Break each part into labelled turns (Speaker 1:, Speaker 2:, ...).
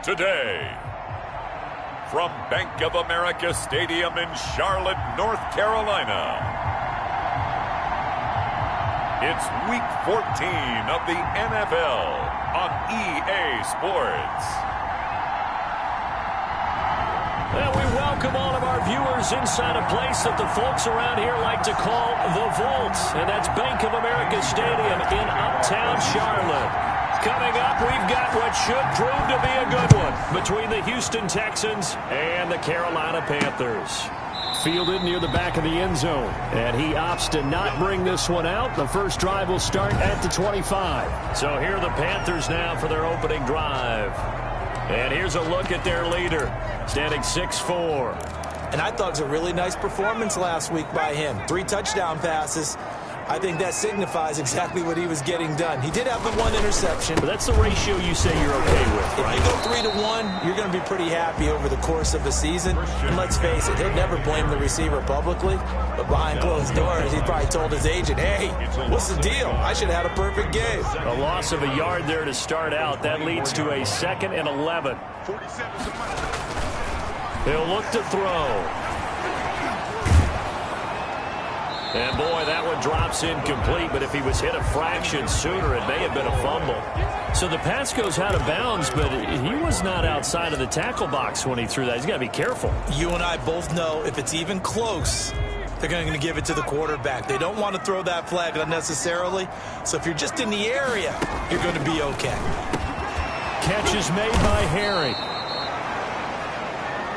Speaker 1: today. From Bank of America Stadium in Charlotte, North Carolina, it's Week 14 of the NFL on EA Sports.
Speaker 2: Well, we welcome all of our viewers inside a place that the folks around here like to call the Vault, and that's Bank of America Stadium in Uptown Charlotte. Coming up, we've got what should prove to be a good one between the Houston Texans and the Carolina Panthers. Fielded near the back of the end zone, and he opts to not bring this one out. The first drive will start at the 25. So here are the Panthers now for their opening drive. And here's a look at their leader, standing 6'4".
Speaker 3: And I thought it was a really nice performance last week by him. 3 touchdown passes. I think that signifies exactly what he was getting done. He did have the 1 interception.
Speaker 2: But that's the ratio you say you're okay with, right?
Speaker 3: If you go 3-1, you're going to be pretty happy over the course of the season. And let's face it, he'll never blame the receiver publicly. But behind closed doors, he probably told his agent, hey, what's the deal? I should have had a perfect game.
Speaker 2: A loss of a yard there to start out. That leads to a 2nd and 11. He'll look to throw. And, boy, that one drops incomplete, but if he was hit a fraction sooner, it may have been a fumble. So the pass goes out of bounds, but he was not outside of the tackle box when he threw that. He's got to be careful.
Speaker 3: You and I both know if it's even close, they're going to give it to the quarterback. They don't want to throw that flag unnecessarily. So if you're just in the area, you're going to be okay.
Speaker 2: Catch is made by Harry.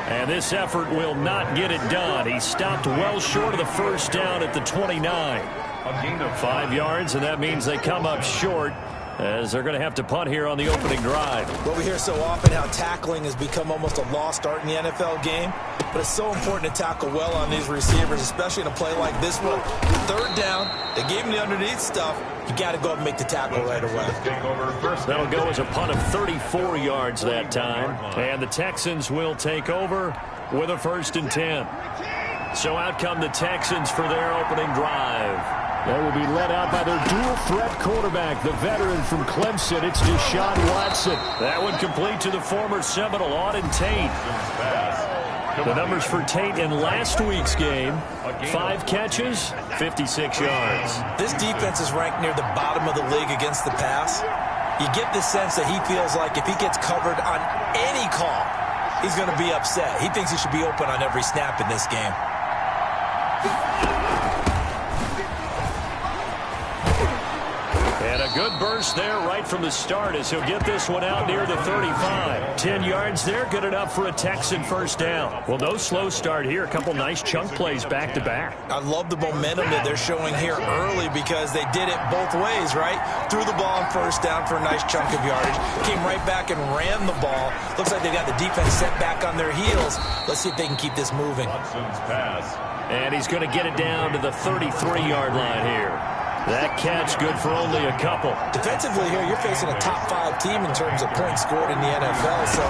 Speaker 2: And this effort will not get it done. He stopped well short of the first down at the 29. A gain of 5 yards, and that means they come up short as they're going to have to punt here on the opening drive.
Speaker 3: Well, we hear so often how tackling has become almost a lost art in the NFL game, but it's so important to tackle well on these receivers, especially in a play like this one. 3rd down, they gave him the underneath stuff. You got to go up and make the tackle right away.
Speaker 2: That'll go as a punt of 34 yards that time, and the Texans will take over with a 1st and 10. So out come the Texans for their opening drive. They will be led out by their dual-threat quarterback, the veteran from Clemson. It's Deshaun Watson. That one complete to the former Seminole, Auden Tate. The numbers for Tate in last week's game, 5 catches, 56 yards.
Speaker 3: This defense is ranked near the bottom of the league against the pass. You get the sense that he feels like if he gets covered on any call, he's going to be upset. He thinks he should be open on every snap in this game.
Speaker 2: And a good burst there right from the start as he'll get this one out near the 35. 10 yards there, good enough for a Texan first down. Well, no slow start here. A couple nice chunk plays back-to-back.
Speaker 3: I love the momentum that they're showing here early because they did it both ways, right? Threw the ball on first down for a nice chunk of yardage. Came right back and ran the ball. Looks like they got the defense set back on their heels. Let's see if they can keep this moving.
Speaker 1: Watson's pass.
Speaker 2: And he's going to get it down to the 33-yard line here. That catch good for only a couple.
Speaker 3: Defensively here, you're facing a top 5 team in terms of points scored in the NFL. So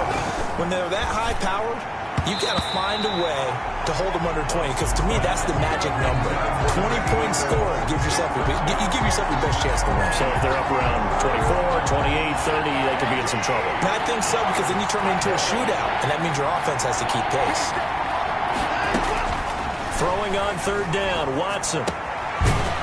Speaker 3: when they're that high-powered, you've got to find a way to hold them under 20. Because to me, that's the magic number. 20 points scored gives yourself you give yourself your best chance to win.
Speaker 2: So if they're up around 24, 28, 30, they could be in some trouble.
Speaker 3: And I think so because then you turn it into a shootout, and that means your offense has to keep pace.
Speaker 2: Throwing on 3rd down, Watson.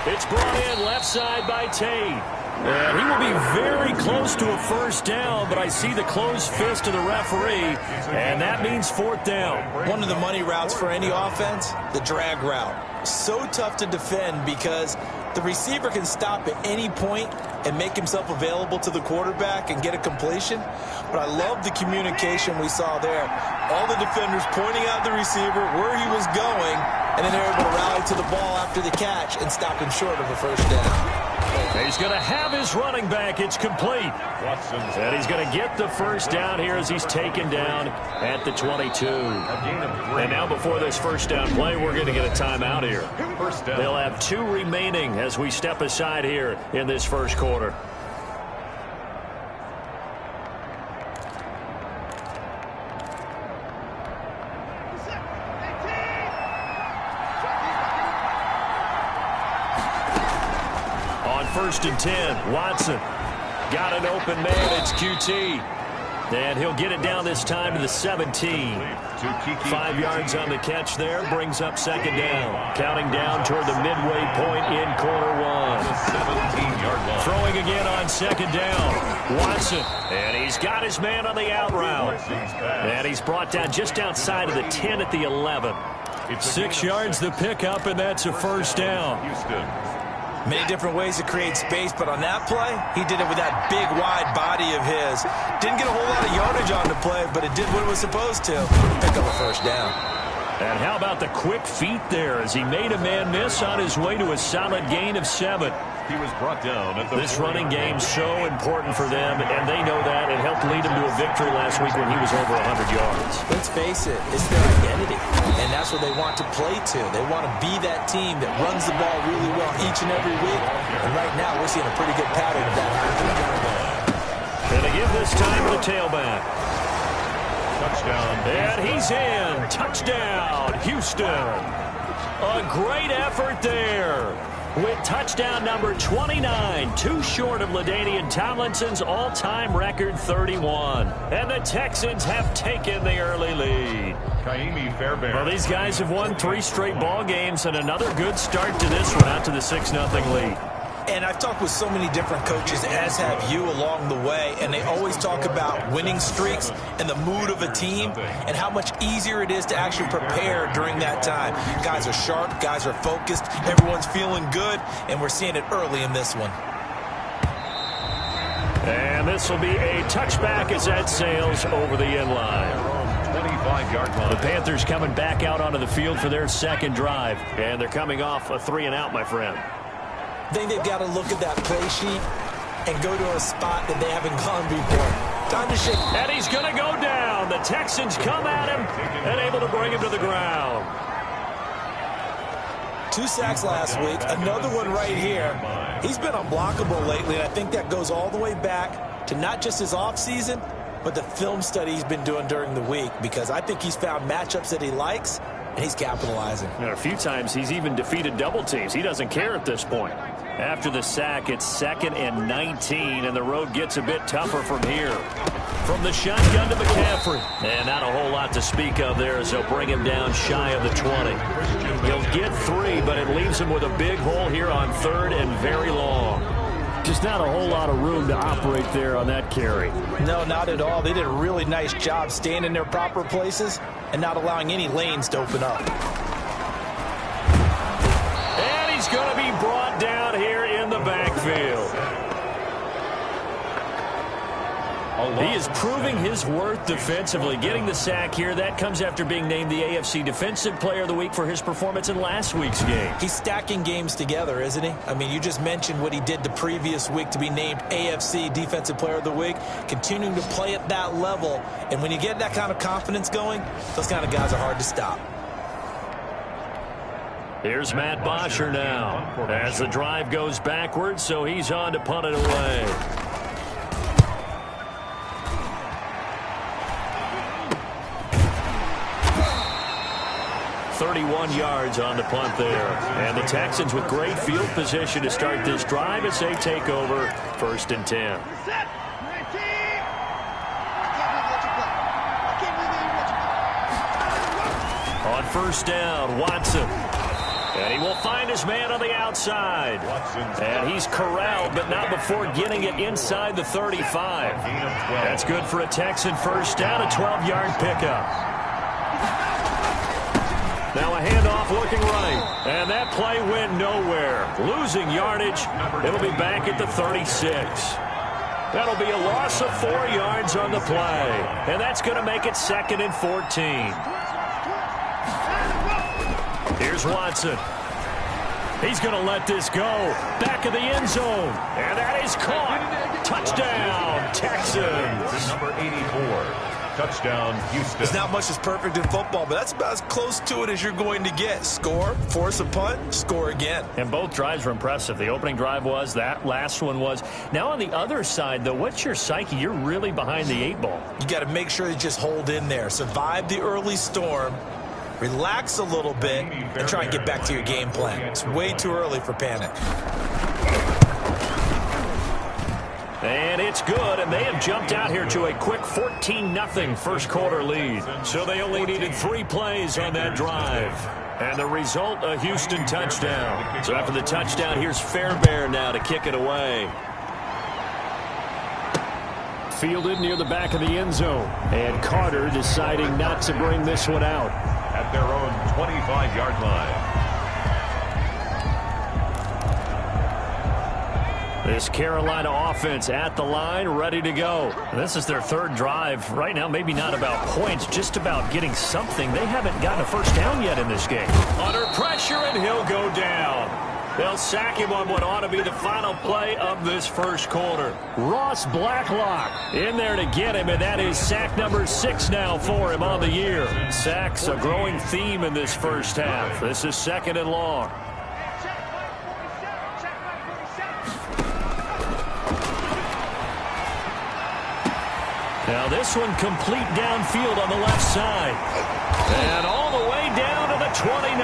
Speaker 2: It's brought in left side by Tate. And he will be very close to a first down, but I see the closed fist of the referee, and that means 4th down.
Speaker 3: One of the money routes for any offense, the drag route. So tough to defend because the receiver can stop at any point and make himself available to the quarterback and get a completion. But I love the communication we saw there. All the defenders pointing out the receiver, where he was going, and then they were able to rally to the ball after the catch and stop him short of a first down.
Speaker 2: He's going to have his running back. It's complete. And he's going to get the first down here as he's taken down at the 22. And now before this first down play, we're going to get a timeout here. They'll have 2 remaining as we step aside here in this first quarter. On 1st and 10, Watson got an open man. It's QT. And he'll get it down this time to the 17. 5 yards on the catch there. Brings up second down. Counting down toward the midway point in quarter one.
Speaker 1: 17-yard line.
Speaker 2: Throwing again on second down. Watson. And he's got his man on the out route. And he's brought down just outside of the 10 at the 11. 6 yards the pickup, and that's a first down.
Speaker 3: Many different ways to create space, but on that play, he did it with that big, wide body of his. Didn't get a whole lot of yardage on the play, but it did what it was supposed to. Pick up a first down.
Speaker 2: And how about the quick feet there as he made a man miss on his way to a solid gain of 7.
Speaker 1: He was brought down at the
Speaker 2: This running game's so important for them, and they know that. It helped lead them to a victory last week when he was over 100 yards.
Speaker 3: Let's face it, it's their identity, and that's what they want to play to. They want to be that team that runs the ball really well each and every week, and right now we're seeing a pretty good pattern of that happening.
Speaker 2: And they give this time to the tailback.
Speaker 1: touchdown.
Speaker 2: And he's in. Touchdown, Houston. A great effort there. With touchdown number 29, too short of LaDainian Tomlinson's all-time record 31. And the Texans have taken the early lead. Well, these guys have won 3 straight ball games and another good start to this one out to the 6-0 lead.
Speaker 3: And I've talked with so many different coaches, as have you along the way, and they always talk about winning streaks and the mood of a team and how much easier it is to actually prepare during that time. Guys are sharp, guys are focused, everyone's feeling good, and we're seeing it early in this one.
Speaker 2: And this will be a touchback as that sails over the end line.
Speaker 1: 25-yard line.
Speaker 2: The Panthers coming back out onto the field for their second drive, and they're coming off a 3-and-out, my friend.
Speaker 3: I think they've got to look at that play sheet and go to a spot that they haven't gone before. Time to shake.
Speaker 2: And he's going to go down. The Texans come at him and able to bring him to the ground.
Speaker 3: 2 sacks last week, another one right here. He's been unblockable lately, and I think that goes all the way back to not just his offseason, but the film study he's been doing during the week, because I think he's found matchups that he likes, and he's capitalizing.
Speaker 2: And a few times he's even defeated double teams. He doesn't care at this point. After the sack, it's 2nd and 19, and the road gets a bit tougher from here. From the shotgun to McCaffrey. And not a whole lot to speak of there as they'll bring him down shy of the 20. He'll get 3, but it leaves him with a big hole here on 3rd and very long. Just not a whole lot of room to operate there on that carry.
Speaker 3: No, not at all. They did a really nice job staying in their proper places and not allowing any lanes to open up.
Speaker 2: And he's going to be brought down here in the backfield. He is proving his worth defensively. Getting the sack here, that comes after being named the AFC Defensive Player of the Week for his performance in last week's game.
Speaker 3: He's stacking games together, isn't he? I mean, you just mentioned what he did the previous week to be named AFC Defensive Player of the Week, continuing to play at that level. And when you get that kind of confidence going, those kind of guys are hard to stop.
Speaker 2: Here's Matt Bosher now as the drive goes backwards, so he's on to punt it away. 31 yards on the punt there. And the Texans with great field position to start this drive as they take over 1st and 10. On 1st down, Watson. And he will find his man on the outside. And he's corralled, but not before getting it inside the 35. That's good for a Texan 1st down, a 12-yard pickup. Now a handoff looking right. And that play went nowhere. Losing yardage. It'll be back at the 36. That'll be a loss of 4 yards on the play. And that's going to make it 2nd and 14. Here's Watson. He's going to let this go. Back of the end zone. And that is caught. Touchdown, Texans.
Speaker 1: Number 84. Touchdown, Houston.
Speaker 3: There's not much that's perfect in football, but that's about as close to it as you're going to get. Score, force a punt, score again.
Speaker 2: And both drives were impressive. The opening drive was, that last one was. Now on the other side, though, what's your psyche? You're really behind the 8 ball.
Speaker 3: You got to make sure you just hold in there. Survive the early storm, relax a little bit, and try and get back to your game plan. It's way too early for panic.
Speaker 2: And it's good, and they have jumped out here to a quick 14-0 first quarter lead. So they only needed 3 plays on that drive. And the result, a Houston touchdown. So after the touchdown, here's Fairbairn now to kick it away. Fielded near the back of the end zone. And Carter deciding not to bring this one out.
Speaker 1: At their own 25-yard line.
Speaker 2: This Carolina offense at the line, ready to go. This is their 3rd drive. Right now, maybe not about points, just about getting something. They haven't gotten a first down yet in this game. Under pressure, and he'll go down. They'll sack him on what ought to be the final play of this first quarter. Ross Blacklock in there to get him, and that is sack number 6 now for him on the year. Sacks a growing theme in this first half. This is 2nd and long. Now this one complete downfield on the left side. And all the way down to the 29.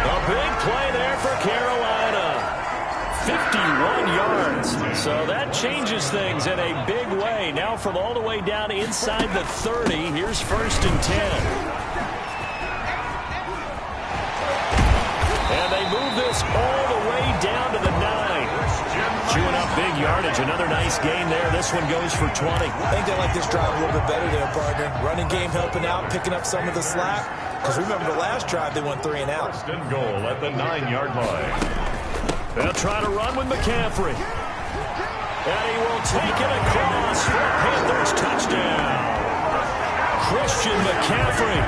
Speaker 2: A big play there for Carolina. 51 yards. So that changes things in a big way. Now from all the way down inside the 30, here's 1st and 10. And they move this all the way down to the 9. Chewing up big yardage. Another nice gain there. This one goes for 20.
Speaker 3: I think they like this drive a little bit better there, partner. Running game helping out, picking up some of the slack. Because remember the last drive, they went 3 and out.
Speaker 1: 1st and goal at the 9-yard line.
Speaker 2: They'll try to run with McCaffrey. And he will take it across for a Panthers touchdown. Christian McCaffrey,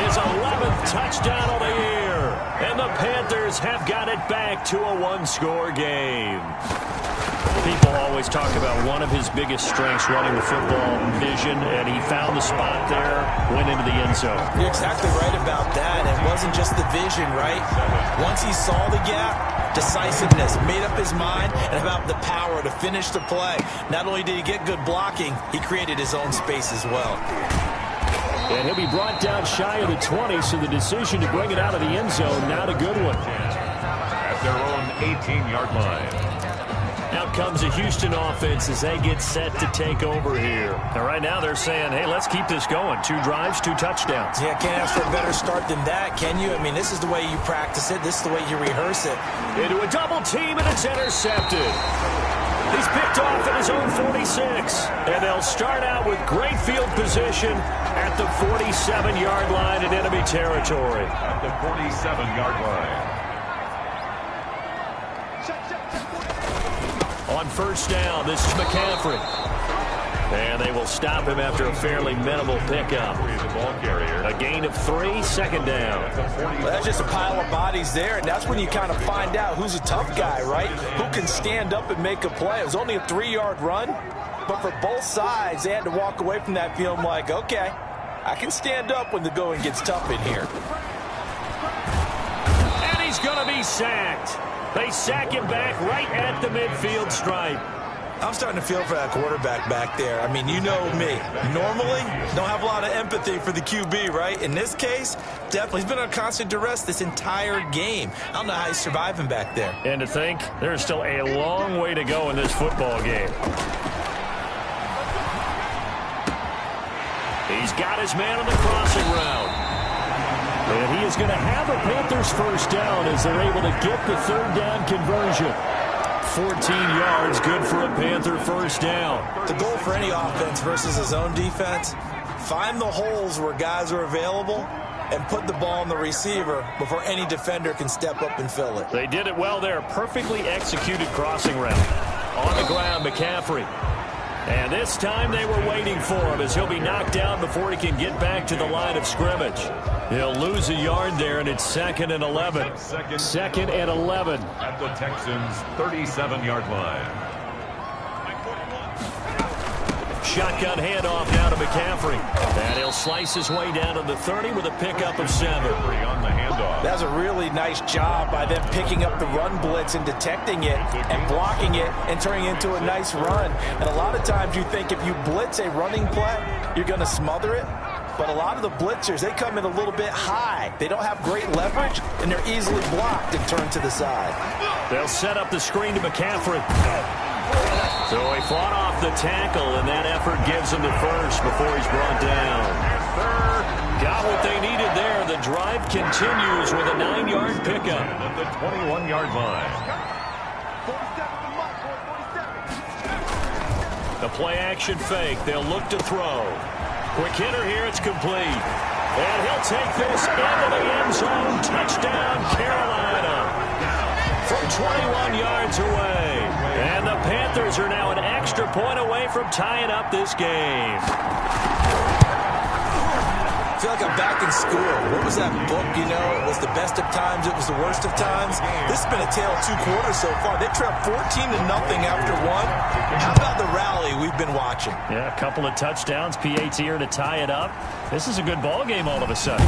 Speaker 2: his 11th touchdown of the year. And the Panthers have got it back to a 1-score game. People always talk about one of his biggest strengths running the football, vision, and he found the spot there, went into the end zone.
Speaker 3: You're exactly right about that. It wasn't just the vision, right? Once he saw the gap, decisiveness, made up his mind, and about the power to finish the play. Not only did he get good blocking, he created his own space as well.
Speaker 2: And he'll be brought down shy of the 20, so the decision to bring it out of the end zone, not a good one.
Speaker 1: At their own 18-yard line.
Speaker 2: Out comes the Houston offense as they get set to take over here. Now, right now they're saying, hey, let's keep this going. 2 drives, 2 touchdowns.
Speaker 3: Yeah, can't ask for a better start than that, can you? I mean, this is the way you practice it. This is the way you rehearse it.
Speaker 2: Into a double team, and it's intercepted. He's picked off at his own 46. And they'll start out with great field position at the 47-yard line in enemy territory.
Speaker 1: At the 47-yard line.
Speaker 2: On 1st down, this is McCaffrey. And they will stop him after a fairly minimal pickup. A gain of 3, 2nd down.
Speaker 3: Well, that's just a pile of bodies there, and that's when you kind of find out who's a tough guy, right? Who can stand up and make a play. It was only a 3-yard run, but for both sides, they had to walk away from that feeling like, okay, I can stand up when the going gets tough in here.
Speaker 2: And he's going to be sacked. They sack him back right at the midfield stripe.
Speaker 3: I'm starting to feel for that quarterback back there. I mean, you know me. Normally, don't have a lot of empathy for the QB, right? In this case, definitely. He's been on constant duress this entire game. I don't know how he's surviving back there.
Speaker 2: And to think, there's still a long way to go in this football game. He's got his man on the crossing route. And he is going to have a Panthers first down as they're able to get the 3rd down conversion. 14 yards, good for a Panther first down.
Speaker 3: The goal for any offense versus his own defense, find the holes where guys are available and put the ball on the receiver before any defender can step up and fill it.
Speaker 2: They did it well there. Perfectly executed crossing route. On the ground, McCaffrey. And this time they were waiting for him as he'll be knocked down before he can get back to the line of scrimmage. He'll lose a yard there, and it's 2nd and 11. 2nd and 11.
Speaker 1: At the Texans' 37-yard line.
Speaker 2: Shotgun handoff now to McCaffrey. And he'll slice his way down to the 30 with a pickup of 7.
Speaker 1: On the handoff.
Speaker 3: That was a really nice job by them picking up the run blitz and detecting it and blocking it and turning it into a nice run. And a lot of times you think if you blitz a running play, you're going to smother it. But a lot of the blitzers, they come in a little bit high. They don't have great leverage, and they're easily blocked and turned to the side.
Speaker 2: They'll set up the screen to McCaffrey. So he fought off the tackle, and that effort gives him the first before he's brought down. Got what they needed there. The drive continues with a 9-yard pickup.
Speaker 1: At the 21-yard line.
Speaker 2: The play-action fake. They'll look to throw. Quick hitter here. It's complete. And he'll take this into the end zone. Touchdown, Carolina. From 21 yards away. And the Panthers are now an extra point away from tying up this game.
Speaker 3: I feel like I'm back in school. What was that book, you know? It was the best of times, it was the worst of times. This has been a tale of 2 quarters so far. They trailed 14-0 after one. How about the rally we've been watching?
Speaker 2: Yeah, a couple of touchdowns, PAT here to tie it up. This is a good ball game all of a sudden.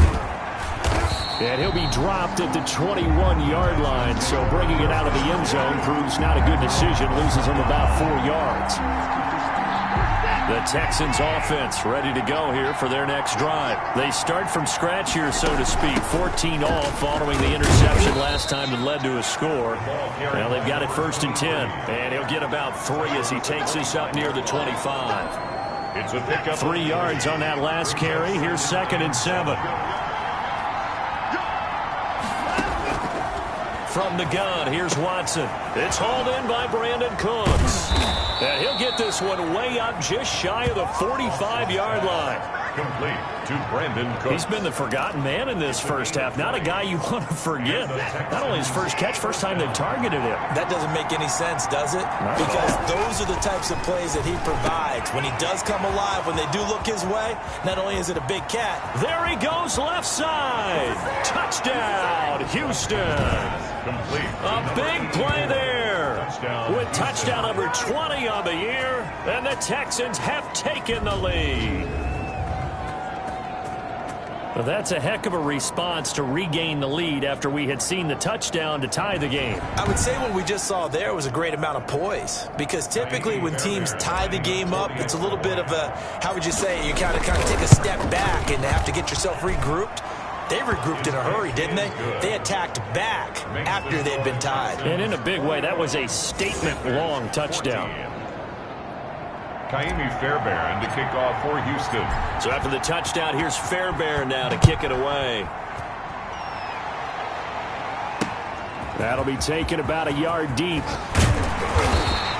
Speaker 2: And he'll be dropped at the 21-yard line, so bringing it out of the end zone proves not a good decision. Loses him about 4 yards. The Texans offense ready to go here for their next drive. They start from scratch here, so to speak. 14 all following the interception last time that led to a score. Now they've got it 1st and 10. And he'll get about 3 as he takes this up near the 25.
Speaker 1: It's a pickup.
Speaker 2: 3 yards on that last carry. Here's 2nd and 7. From the gun, here's Watson. It's hauled in by Brandon Cooks. And he'll get this one way up just shy of the 45-yard line.
Speaker 1: Complete to Brandon Cooks.
Speaker 2: He's been the forgotten man in this first half. Not a guy you want to forget. Not only his first catch, first time they've targeted him.
Speaker 3: That doesn't make any sense, does it? Because those are the types of plays that he provides. When he does come alive, when they do look his way, not only is it a big cat.
Speaker 2: There he goes, left side. Touchdown, Houston.
Speaker 1: Complete.
Speaker 2: A big play there. With touchdown number 20 on the year, and the Texans have taken the lead. Well, that's a heck of a response to regain the lead after we had seen the touchdown to tie the game.
Speaker 3: I would say what we just saw there was a great amount of poise, because typically when teams tie the game up, it's a little bit of a, how would you say, you kind of take a step back and have to get yourself regrouped. They regrouped in a hurry, didn't they? They attacked back after they'd been tied.
Speaker 2: And in a big way, that was a statement-long touchdown.
Speaker 1: Kaimi Fairbairn to kick off for Houston.
Speaker 2: So after the touchdown, here's Fairbairn now to kick it away. That'll be taken about a yard deep.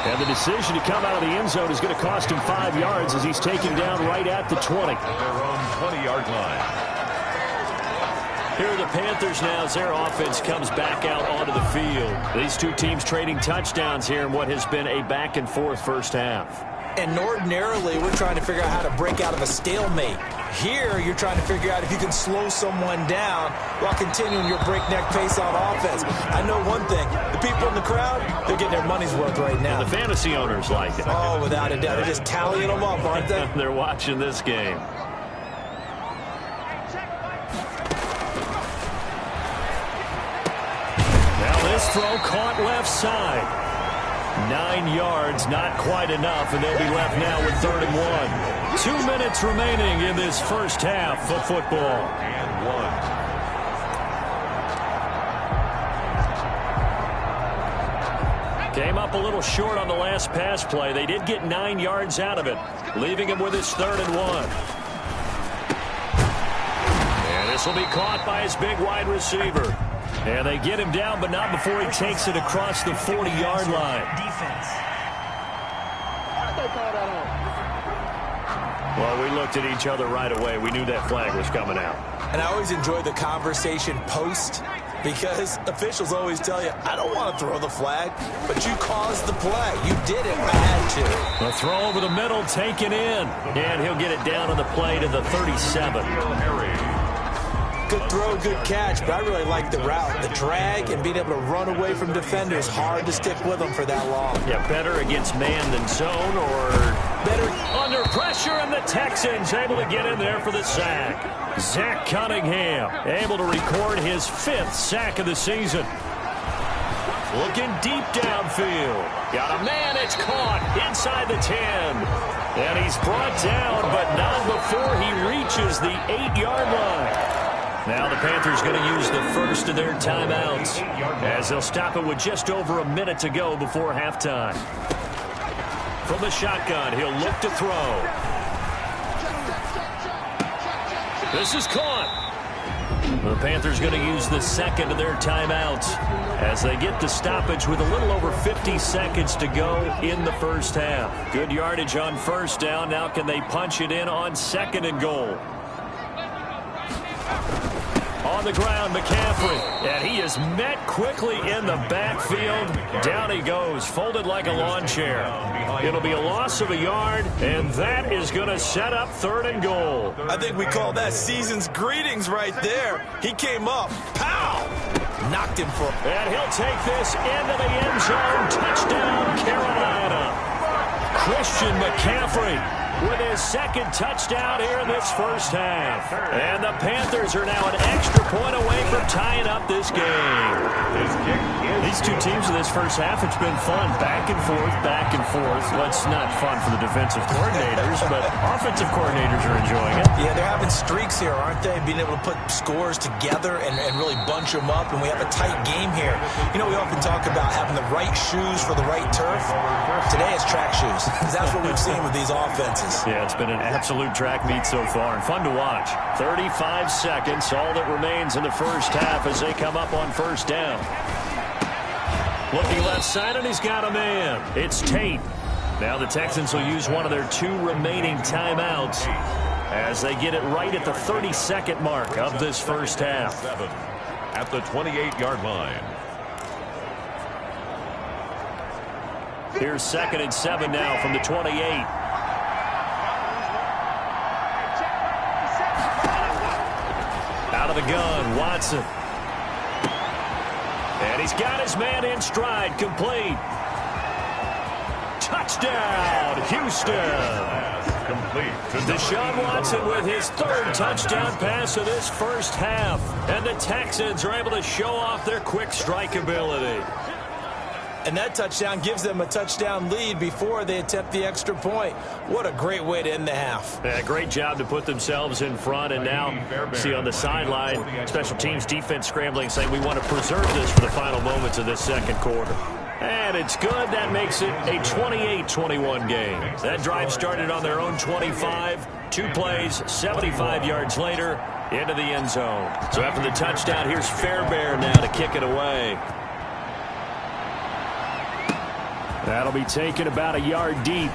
Speaker 2: And the decision to come out of the end zone is going to cost him 5 yards as he's taken down right at the 20.
Speaker 1: At their own 20-yard line.
Speaker 2: Here are the Panthers now as their offense comes back out onto the field. These two teams trading touchdowns here in what has been a back-and-forth first half.
Speaker 3: And ordinarily, we're trying to figure out how to break out of a stalemate. Here, you're trying to figure out if you can slow someone down while continuing your breakneck pace on offense. I know one thing. The people in the crowd, they're getting their money's worth right now.
Speaker 2: And the fantasy owners like it.
Speaker 3: Oh, without a doubt. They're just tallying them up, aren't they?
Speaker 2: They're watching this game. This throw caught left side. 9 yards, not quite enough, and they'll be left now with 3rd and 1. 2 minutes remaining in this first half of football.
Speaker 1: And 1.
Speaker 2: Came up a little short on the last pass play. They did get 9 yards out of it, leaving him with his 3rd and 1. And this will be caught by his big wide receiver. And they get him down, but not before he takes it across the 40-yard line. Well, we looked at each other right away. We knew that flag was coming out.
Speaker 3: And I always enjoy the conversation post, because officials always tell you, I don't want to throw the flag, but you caused the play. You did it. I had to.
Speaker 2: The throw over the middle taken in. And he'll get it down on the play to the 37.
Speaker 3: Good throw, good catch, but I really like the route. The drag and being able to run away from defenders, hard to stick with them for that long.
Speaker 2: Yeah, better against man than zone, or better under pressure, and the Texans able to get in there for the sack. Zach Cunningham able to record his 5th sack of the season. Looking deep downfield. Got a man, it's caught inside the 10. And he's brought down, but not before he reaches the 8-yard line. Now the Panthers going to use the first of their timeouts as they'll stop it with just over a minute to go before halftime. From the shotgun, he'll look to throw. This is caught. The Panthers going to use the second of their timeouts as they get the stoppage with a little over 50 seconds to go in the first half. Good yardage on first down. Now can they punch it in on second and goal? On the ground, McCaffrey, and he is met quickly in the backfield. Down he goes, folded like a lawn chair. It'll be a loss of a yard, and that is going to set up third and goal.
Speaker 3: I think we call that season's greetings right there. He came up, pow! Knocked him for...
Speaker 2: And he'll take this into the end zone. Touchdown, Carolina. Christian McCaffrey with his second touchdown here in this first half. And the Panthers are now an extra point away from tying up this game. These two teams in this first half, it's been fun. Back and forth, back and forth. Well, it's not fun for the defensive coordinators, but offensive coordinators are enjoying it.
Speaker 3: Yeah, they're having streaks here, aren't they? Being able to put scores together and really bunch them up, and we have a tight game here. You know, we often talk about having the right shoes for the right turf. Today it's track shoes, because that's what we've seen with these offenses.
Speaker 2: Yeah, it's been an absolute track meet so far, and fun to watch. 35 seconds, all that remains in the first half as they come up on first down. Looking left side, and he's got a man. It's Tate. Now the Texans will use one of their 2 remaining timeouts as they get it right at the 32nd mark of this first half.
Speaker 1: At the 28-yard line.
Speaker 2: Here's 2nd and 7 now from the 28. Out of the gun, Watson. And he's got his man in stride, complete. Touchdown, Houston.
Speaker 1: Complete.
Speaker 2: Deshaun Watson with his 3rd touchdown pass of this first half. And the Texans are able to show off their quick strike ability.
Speaker 3: And that touchdown gives them a touchdown lead before they attempt the extra point. What a great way to end the half.
Speaker 2: Yeah, great job to put themselves in front. And now, see on the sideline, special teams defense scrambling, saying we want to preserve this for the final moments of this second quarter. And it's good. That makes it a 28-21 game. That drive started on their own 25. 2 plays, 75 yards later, into the end zone. So after the touchdown, here's Fairbairn now to kick it away. That'll be taken about a yard deep.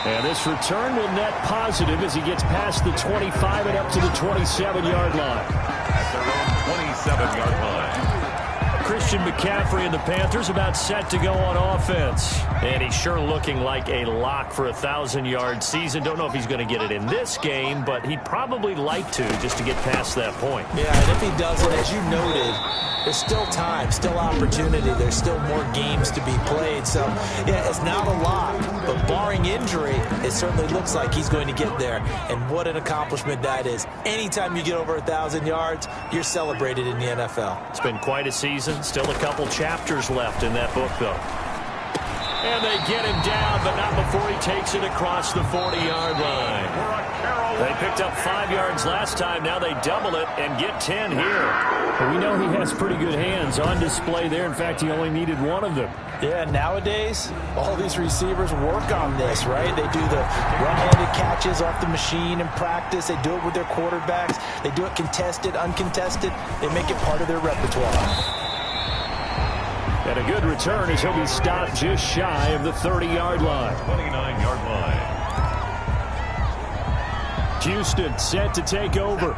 Speaker 2: And this return will net positive as he gets past the 25 and up to the 27-yard line.
Speaker 1: At their own 27-yard line.
Speaker 2: Christian McCaffrey and the Panthers about set to go on offense. And he's sure looking like a lock for a 1,000-yard season. Don't know if he's going to get it in this game, but he'd probably like to just to get past that point.
Speaker 3: Yeah, and if he doesn't, as you noted, there's still time, still opportunity. There's still more games to be played. So, yeah, it's not a lot, but barring injury, it certainly looks like he's going to get there. And what an accomplishment that is. Anytime you get over 1,000 yards, you're celebrated in the NFL.
Speaker 2: It's been quite a season. Still a couple chapters left in that book, though. And they get him down, but not before he takes it across the 40-yard line. They picked up 5 yards last time. Now they double it and get 10 here.
Speaker 4: But we know he has pretty good hands on display there. In fact, he only needed one of them.
Speaker 3: Yeah, nowadays, all these receivers work on this, right? They do the one-handed catches off the machine in practice. They do it with their quarterbacks. They do it contested, uncontested. They make it part of their repertoire.
Speaker 2: And a good return as he'll be stopped just shy of the 30-yard line.
Speaker 1: 29-yard line.
Speaker 2: Houston set to take over.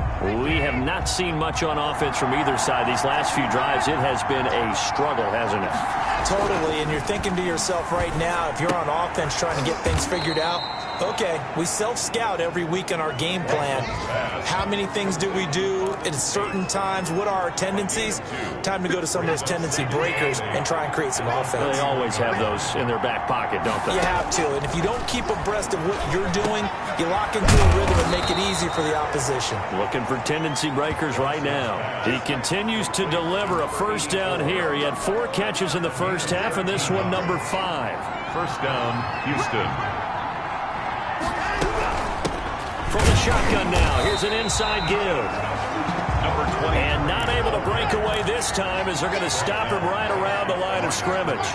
Speaker 2: We have not seen much on offense from either side these last few drives. It has been a struggle, hasn't it?
Speaker 3: Totally, and you're thinking to yourself right now, if you're on offense trying to get things figured out, okay, we self-scout every week in our game plan. How many things do we do at certain times? What are our tendencies? Time to go to some of those tendency breakers and try and create some offense.
Speaker 2: They always have those in their back pocket, don't they?
Speaker 3: You have to, and if you don't keep abreast of what you're doing, you lock into a rhythm and make it easy for the opposition.
Speaker 2: Looking for tendency breakers right now. He continues to deliver a first down here. He had 4 catches in the first half, and this one number 5.
Speaker 1: First down, Houston.
Speaker 2: From the shotgun now, here's an inside give.
Speaker 1: Number 20.
Speaker 2: And not able to break away this time as they're going to stop him right around the line of scrimmage.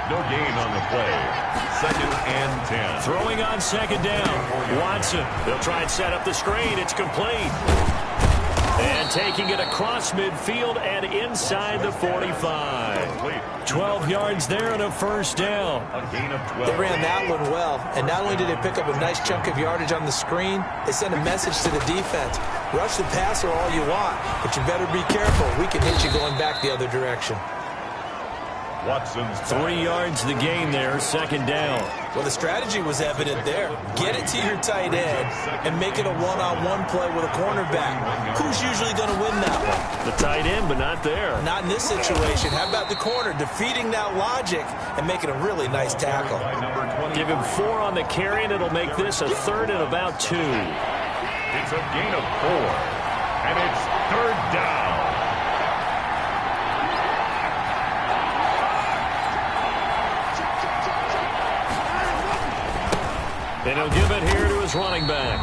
Speaker 1: No gain on the play. 2nd and 10.
Speaker 2: Throwing on 2nd down. Watson. They'll try and set up the screen. It's complete. And taking it across midfield and inside the 45. 12 yards there and a 1st down.
Speaker 1: A gain of 12.
Speaker 3: They ran that one well, and not only did they pick up a nice chunk of yardage on the screen, they sent a message to the defense. Rush the passer all you want, but you better be careful. We can hit you going back the other direction.
Speaker 1: Watson's
Speaker 2: 3 yards the gain there, 2nd down.
Speaker 3: Well, the strategy was evident there. Get it to your tight end and make it a one-on-one play with a cornerback. Who's usually going to win that one?
Speaker 2: The tight end, but not there.
Speaker 3: Not in this situation. How about the corner defeating that logic and making a really nice tackle?
Speaker 2: Give him 4 on the carry, and it'll make this a 3rd and about 2.
Speaker 1: It's a gain of 4. And it's 3rd down.
Speaker 2: And he'll give it here to his running back.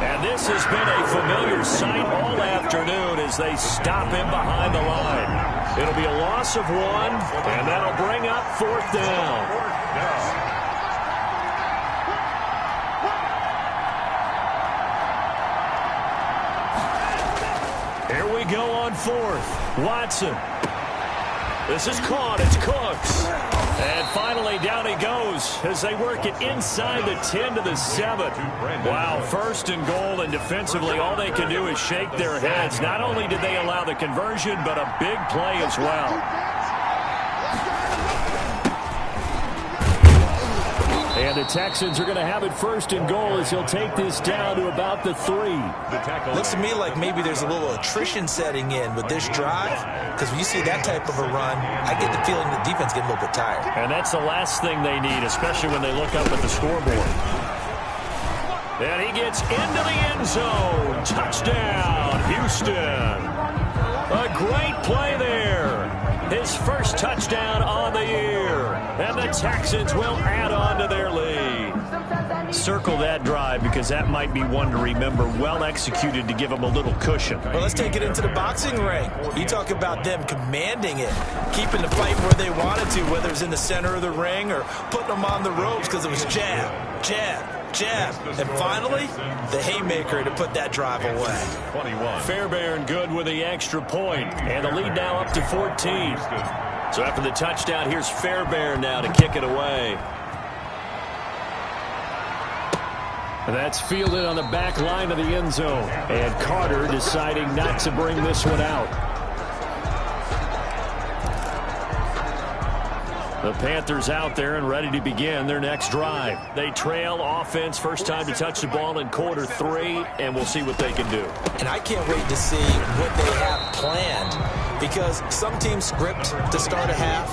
Speaker 2: And this has been a familiar sight all afternoon as they stop him behind the line. It'll be a loss of 1, and that'll bring up 4th down. Here we go on 4th. Watson. This is caught. It's Cooks. And finally, down he goes as they work it inside the 10 to the 7. Wow, 1st and goal, and defensively, all they can do is shake their heads. Not only did they allow the conversion, but a big play as well. And the Texans are going to have it 1st and goal as he'll take this down to about the 3.
Speaker 3: Looks to me like maybe there's a little attrition setting in with this drive, because when you see that type of a run, I get the feeling the defense getting a little bit tired.
Speaker 2: And that's the last thing they need, especially when they look up at the scoreboard. And he gets into the end zone. Touchdown, Houston. A great play there. His 1st touchdown on the year. And the Texans will add on to their lead. Circle that drive because that might be one to remember. Well executed to give them a little cushion.
Speaker 3: Well, let's take it into the boxing ring. You talk about them commanding it, keeping the fight where they wanted to, whether it's in the center of the ring or putting them on the ropes because it was jab, jab, jab. And finally, the haymaker to put that drive away.
Speaker 1: 21.
Speaker 2: Fairbairn good with the extra point. And the lead now up to 14. So after the touchdown, here's Fairbairn now to kick it away. That's fielded on the back line of the end zone. And Carter deciding not to bring this one out. The Panthers out there and ready to begin their next drive. They trail offense, first time to touch the ball in quarter 3, and we'll see what they can do.
Speaker 3: And I can't wait to see what they have planned, because some teams script to start a half.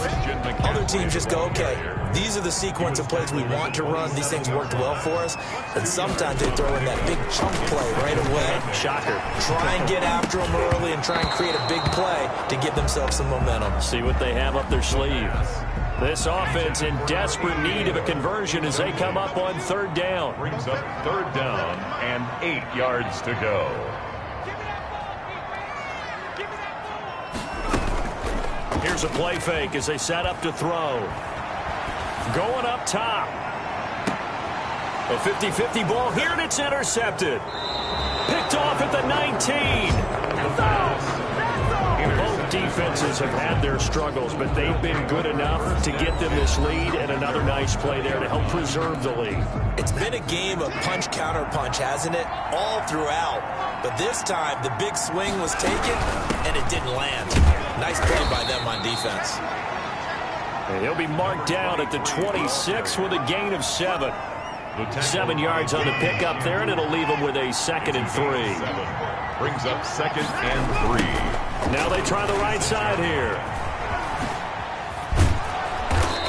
Speaker 3: Other teams just go, okay, these are the sequence of plays we want to run. These things worked well for us. And sometimes they throw in that big chunk play right away.
Speaker 2: Shocker.
Speaker 3: Try and get after them early and try and create a big play to give themselves some momentum.
Speaker 2: See what they have up their sleeve. This offense in desperate need of a conversion as they come up on 3rd down.
Speaker 1: Brings up 3rd down and 8 yards to go.
Speaker 2: Here's a play fake as they set up to throw. Going up top. A 50-50 ball here, and it's intercepted. Picked off at the 19. Both defenses have had their struggles, but they've been good enough to get them this lead, and another nice play there to help preserve the lead.
Speaker 3: It's been a game of punch-counter-punch, hasn't it? All throughout. But this time, the big swing was taken, and it didn't land. Nice play by them on defense.
Speaker 2: And he'll be marked down at the 26 with a gain of 7. 7 yards on the pickup there, and it'll leave him with a 2nd and 3.
Speaker 1: Brings up 2nd and 3.
Speaker 2: Now they try the right side here.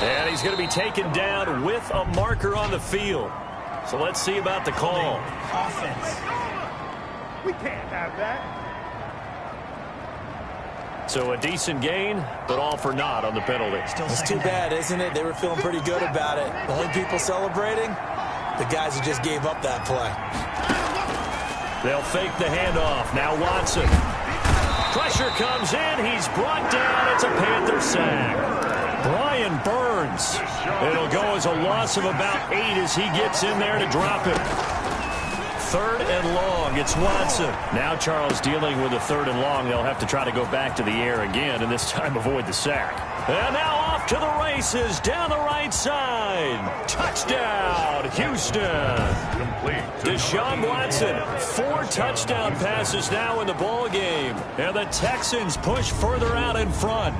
Speaker 2: And he's going to be taken down with a marker on the field. So let's see about the call.
Speaker 5: Offense. We can't have that.
Speaker 2: So a decent gain, but all for naught on the penalty.
Speaker 3: It's too bad, isn't it? They were feeling pretty good about it. The only people celebrating, the guys who just gave up that play.
Speaker 2: They'll fake the handoff. Now Watson. Pressure comes in. He's brought down. It's a Panther sack. Brian Burns. It'll go as a loss of about 8 as he gets in there to drop it. 3rd and long. It's Watson. Now Charles dealing with a 3rd and long. They'll have to try to go back to the air again, and this time avoid the sack. And now off to the races down the right side. Touchdown, Houston.
Speaker 1: Complete.
Speaker 2: Deshaun Watson, 4 touchdown passes now in the ball game. And the Texans push further out in front.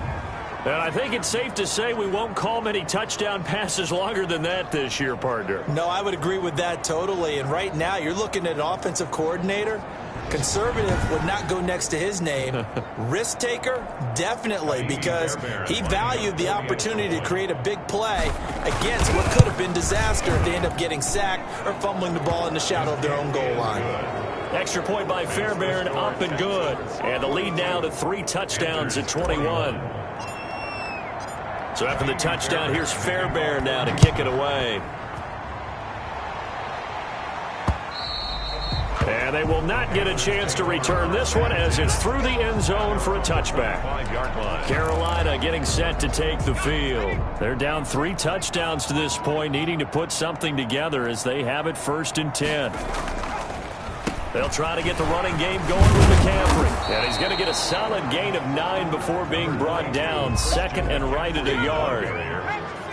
Speaker 2: And I think it's safe to say we won't call many touchdown passes longer than that this year, partner.
Speaker 3: No, I would agree with that totally. And right now, you're looking at an offensive coordinator. Conservative would not go next to his name. Risk taker, definitely, because he valued the opportunity to create a big play against what could have been disaster if they end up getting sacked or fumbling the ball in the shadow of their own goal line.
Speaker 2: Extra point by Fairbairn, up and good. And the lead now to 3 touchdowns at 21. So after the touchdown, here's Fairbairn now to kick it away. And they will not get a chance to return this one as it's through the end zone for a touchback.
Speaker 1: 5-yard line.
Speaker 2: Carolina getting set to take the field. They're down 3 touchdowns to this point, needing to put something together as they have it 1st and 10. They'll try to get the running game going with McCaffrey. And he's going to get a solid gain of 9 before being brought down. 2nd and right at a yard.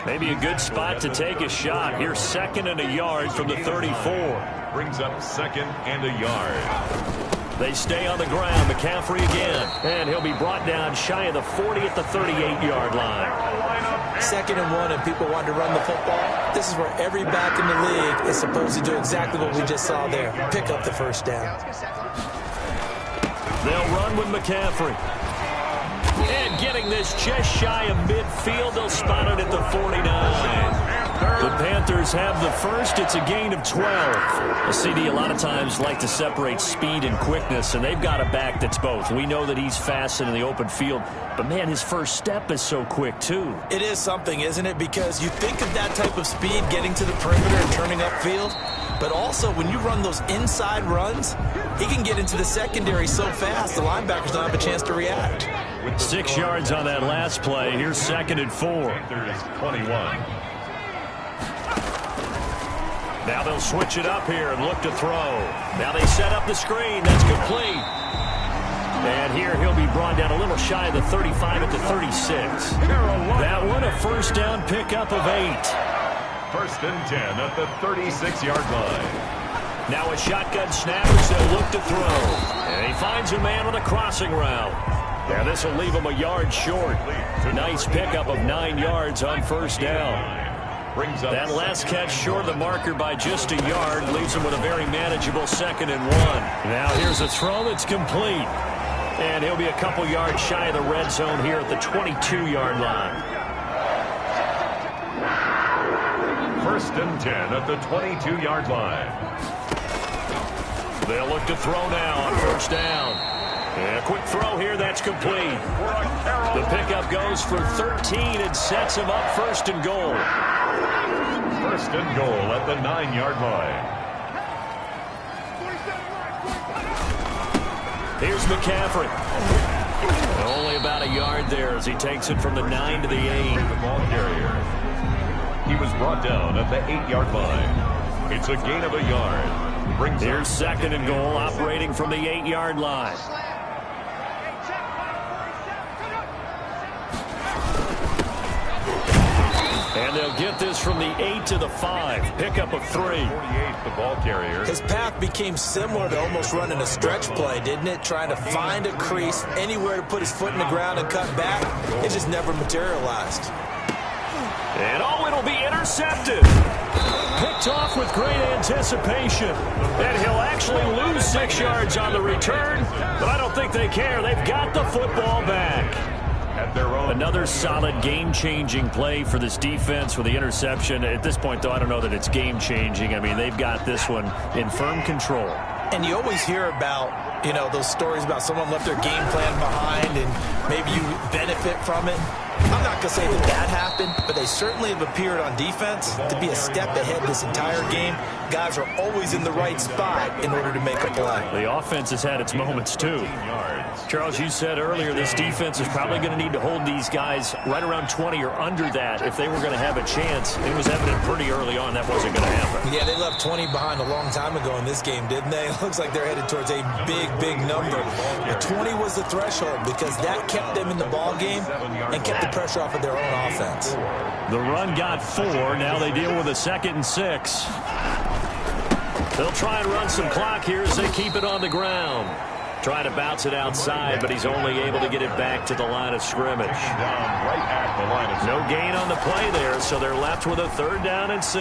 Speaker 2: Maybe a good spot to take a shot. Here's 2nd and a yard from the 34.
Speaker 1: Brings up 2nd and a yard.
Speaker 2: They stay on the ground. McCaffrey again. And he'll be brought down shy of the 40 at the 38-yard line.
Speaker 3: 2nd and 1 and people want to run the football. This is where every back in the league is supposed to do exactly what we just saw there. Pick up the 1st down.
Speaker 2: They'll run with McCaffrey. And getting this just shy of midfield, they'll spot it at the 49. The Panthers have the first. It's a gain of 12. A CD a lot of times like to separate speed and quickness, and they've got a back that's both. We know that he's fast in the open field, but, man, his first step is so quick, too.
Speaker 3: It is something, isn't it? Because you think of that type of speed getting to the perimeter and turning upfield, but also when you run those inside runs, he can get into the secondary so fast the linebackers don't have a chance to react.
Speaker 2: 6 yards on that last play. Here's 2nd and 4.
Speaker 1: Panthers 21.
Speaker 2: Now they'll switch it up here and look to throw. Now they set up the screen. That's complete. And here he'll be brought down a little shy of the 35 at the 36. That one a 1st down pickup of 8.
Speaker 1: 1st and 10 at the 36-yard line.
Speaker 2: Now a shotgun snap as they'll look to throw. And he finds a man on a crossing route. Now this will leave him a yard short. Nice pickup of 9 yards on 1st down. That last catch short of the marker by just a yard leaves him with a very manageable 2nd and 1. Now here's a throw that's complete. And he'll be a couple yards shy of the red zone here at the 22-yard line.
Speaker 1: 1st and 10 at the 22-yard line.
Speaker 2: They'll look to throw now on 1st down. And a quick throw here, that's complete. The pickup goes for 13 and sets him up 1st and goal.
Speaker 1: 1st and goal at the 9-yard line.
Speaker 2: Here's McCaffrey. Only about a yard there as he takes it from the 9 to the 8.
Speaker 1: The ball carrier. He was brought down at the 8-yard line. It's a gain of a yard.
Speaker 2: Here's 2nd and goal operating from the 8-yard line. And they'll get this from the 8 to the 5. Pickup of 3.
Speaker 1: 48, the ball carrier.
Speaker 3: His path became similar to almost running a stretch play, didn't it? Trying to find a crease, anywhere to put his foot in the ground and cut back. It just never materialized.
Speaker 2: And it'll be intercepted. Picked off with great anticipation. And he'll actually lose 6 yards on the return, but I don't think they care. They've got the football back.
Speaker 1: At their own.
Speaker 2: Another solid game-changing play for this defense with the interception. At this point, though, I don't know that it's game-changing. I mean, they've got this one in firm control.
Speaker 3: And you always hear about, those stories about someone left their game plan behind and maybe you benefit from it. I'm not going to say that happened, but they certainly have appeared on defense to be a step ahead this entire game. Guys are always in the right spot in order to make a play.
Speaker 4: The offense has had its moments, too. Charles, you said earlier this defense is probably going to need to hold these guys right around 20 or under that if they were going to have a chance. It was evident pretty early on that wasn't going to happen.
Speaker 3: Yeah, they left 20 behind a long time ago in this game, didn't they? It looks like they're headed towards a big, big number. But 20 was the threshold because that kept them in the ball game and kept the pressure off of their own offense.
Speaker 4: The run got 4. Now they deal with a 2nd and 6. They'll try and run some clock here as they keep it on the ground. Trying to bounce it outside, but he's only able to get it back to the line of scrimmage. No gain on the play there, so they're left with a 3rd down and 6.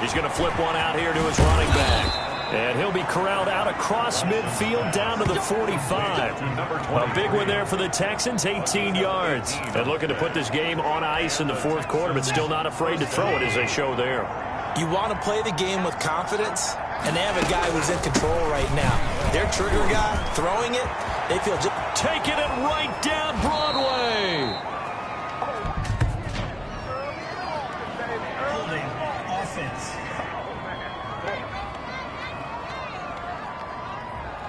Speaker 4: He's going to flip one out here to his running back. And he'll be corralled out across midfield down to the 45. A big one there for the Texans, 18 yards. And looking to put this game on ice in the 4th quarter, but still not afraid to throw it as they show there.
Speaker 3: You want to play the game with confidence, and they have a guy who's in control right now. Their trigger guy, throwing it, they feel just...
Speaker 4: Taking it right down Broadway.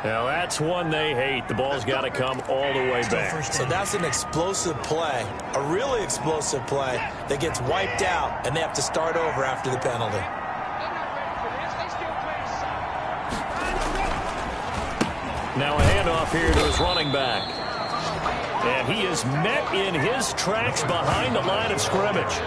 Speaker 4: Now that's one they hate. The ball's got to come all the way back.
Speaker 3: So that's an explosive play, a really explosive play that gets wiped out, and they have to start over after the penalty.
Speaker 4: Now a handoff here to his running back. And he is met in his tracks behind the line of scrimmage.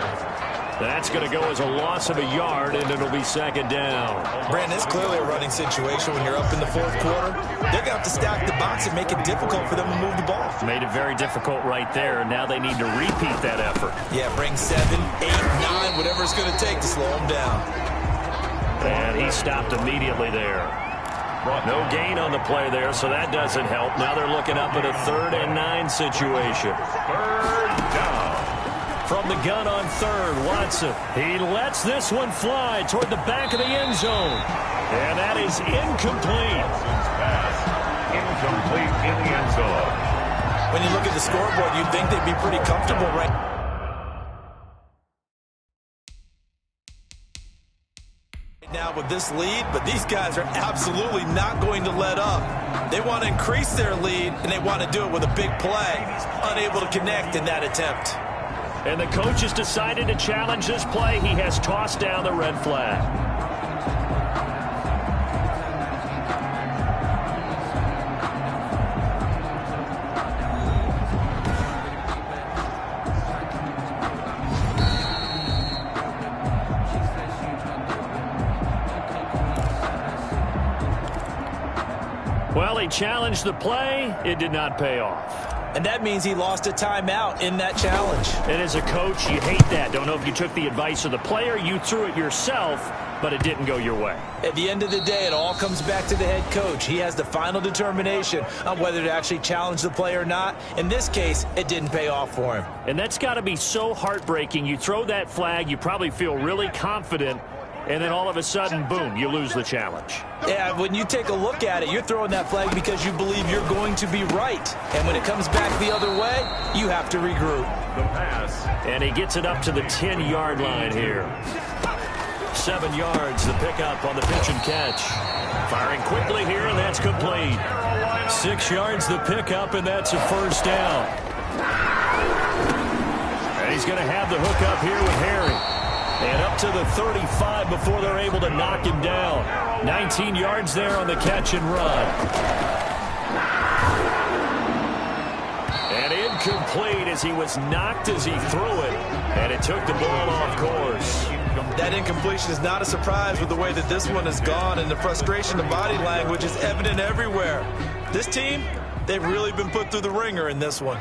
Speaker 4: That's going to go as a loss of a yard, and it'll be 2nd down.
Speaker 3: Brandon, it's clearly a running situation when you're up in the 4th quarter. They're going to have to stack the box and make it difficult for them to move the ball.
Speaker 4: Made it very difficult right there, and now they need to repeat that effort.
Speaker 3: Yeah, bring 7, 8, 9, whatever it's going to take to slow them down.
Speaker 4: And he stopped immediately there. No gain on the play there, so that doesn't help. Now they're looking up at a 3rd and 9 situation.
Speaker 1: 3rd down.
Speaker 4: From the gun on 3rd, Watson. He lets this one fly toward the back of the end zone. And that is incomplete.
Speaker 1: Pass incomplete in the end zone.
Speaker 3: When you look at the scoreboard, you'd think they'd be pretty comfortable right now with this lead, but these guys are absolutely not going to let up. They want to increase their lead, and they want to do it with a big play. Unable to connect in that attempt.
Speaker 4: And the coach has decided to challenge this play. He has tossed down the red flag. Well, he challenged the play. It did not pay off.
Speaker 3: And that means he lost a timeout in that challenge.
Speaker 4: And as a coach, you hate that. Don't know if you took the advice of the player. You threw it yourself, but it didn't go your way.
Speaker 3: At the end of the day, it all comes back to the head coach. He has the final determination on whether to actually challenge the play or not. In this case, it didn't pay off for him.
Speaker 4: And that's got to be so heartbreaking. You throw that flag, you probably feel really confident, and then all of a sudden, boom, you lose the challenge.
Speaker 3: Yeah, when you take a look at it, you're throwing that flag because you believe you're going to be right. And when it comes back the other way, you have to regroup.
Speaker 1: The pass.
Speaker 4: And he gets it up to the 10-yard line here. 7 yards, the pickup on the pitch and catch. Firing quickly here, and that's complete. 6 yards, the pickup, and that's a 1st down. And he's going to have the hook up here with Harry. And up to the 35 before they're able to knock him down. 19 yards there on the catch and run. And incomplete as he was knocked as he threw it. And it took the ball off course.
Speaker 3: That incompletion is not a surprise with the way that this one has gone, and the frustration of body language is evident everywhere. This team, they've really been put through the ringer in this one.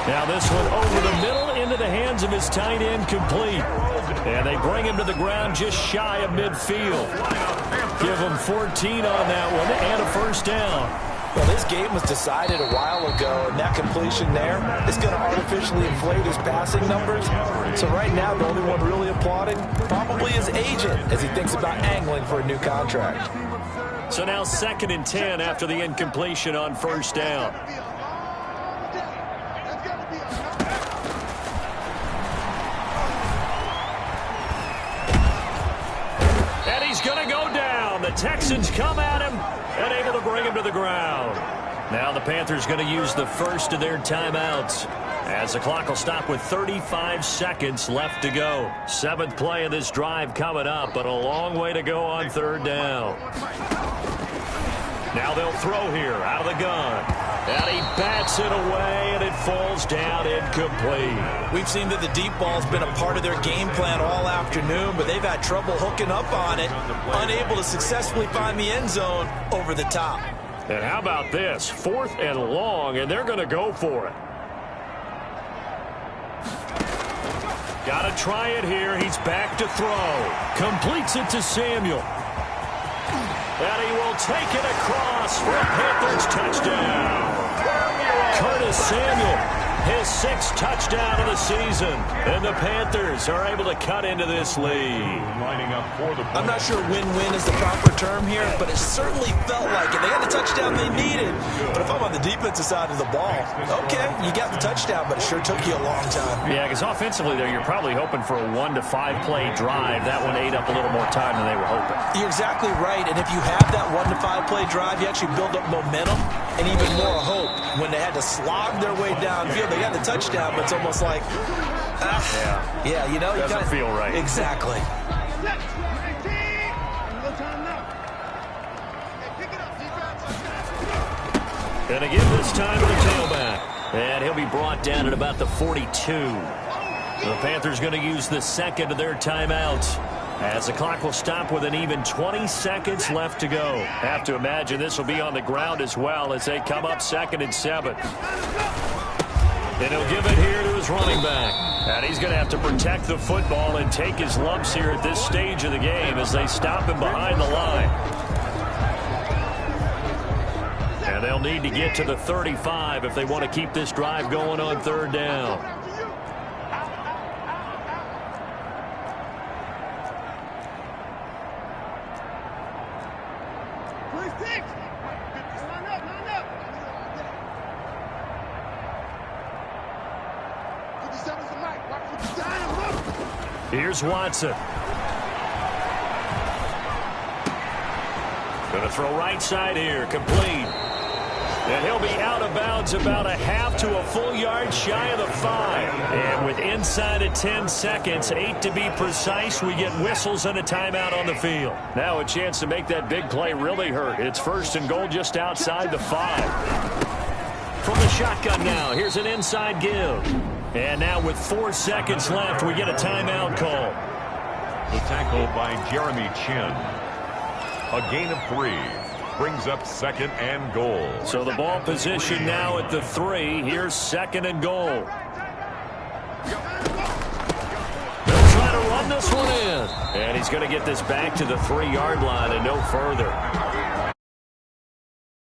Speaker 4: Now this one over the middle into the hands of his tight end, complete. And they bring him to the ground just shy of midfield. Give him 14 on that one and a 1st down.
Speaker 3: Well, this game was decided a while ago, and that completion there is going to artificially inflate his passing numbers. So right now, the only one really applauding probably his agent as he thinks about angling for a new contract.
Speaker 2: So now 2nd and 10 after the incompletion on 1st down. And he's going to go down. The Texans come at him and able to bring him to the ground. Now the Panthers going to use the first of their timeouts as the clock will stop with 35 seconds left to go. 7th play of this drive coming up, but a long way to go on 3rd down. Now they'll throw here out of the gun. And he bats it away, and it falls down incomplete.
Speaker 3: We've seen that the deep ball's been a part of their game plan all afternoon, but they've had trouble hooking up on it, unable to successfully find the end zone over the top.
Speaker 2: And how about this? 4th and long, and they're going to go for it. Got to try it here. He's back to throw. Completes it to Samuel. And he will take it across for a Panthers touchdown. Curtis Samuel, his 6th touchdown of the season. And the Panthers are able to cut into this lead.
Speaker 1: Lining up for the
Speaker 3: I'm not sure win-win is the proper term here, but it certainly felt like it. They got the touchdown they needed. But if I'm on the defensive side of the ball, okay, you got the touchdown, but it sure took you a long time.
Speaker 2: Yeah, because offensively there, you're probably hoping for a 1 to 5 play drive. That one ate up a little more time than they were hoping.
Speaker 3: You're exactly right, and if you have that 1 to 5 play drive, you actually build up momentum and even more hope. When they had to slog their way downfield, they got the touchdown, but it's almost like, yeah, you know,
Speaker 2: doesn't feel right.
Speaker 3: Exactly.
Speaker 2: And again this time to the tailback. And he'll be brought down at about the 42. The Panthers going to use the 2nd of their timeouts as the clock will stop with an even 20 seconds left to go. Have to imagine this will be on the ground as well as they come up 2nd and 7. And he'll give it here to his running back. And he's going to have to protect the football and take his lumps here at this stage of the game as they stop him behind the line. And they'll need to get to the 35 if they want to keep this drive going on 3rd down. Here's Watson. Going to throw right side here, complete. And he'll be out of bounds about a half to a full yard shy of the 5. And with inside of 10 seconds, 8 to be precise, we get whistles and a timeout on the field. Now a chance to make that big play really hurt. It's 1st and goal just outside the 5. From the shotgun now, here's an inside give. And now with 4 seconds left, we get a timeout call.
Speaker 1: The tackle by Jeremy Chin. A gain of 3. Brings up 2nd and goal.
Speaker 2: So the ball position now at the 3. Here's 2nd and goal. They'll try to run this one in. And he's going to get this back to the 3-yard line and no further.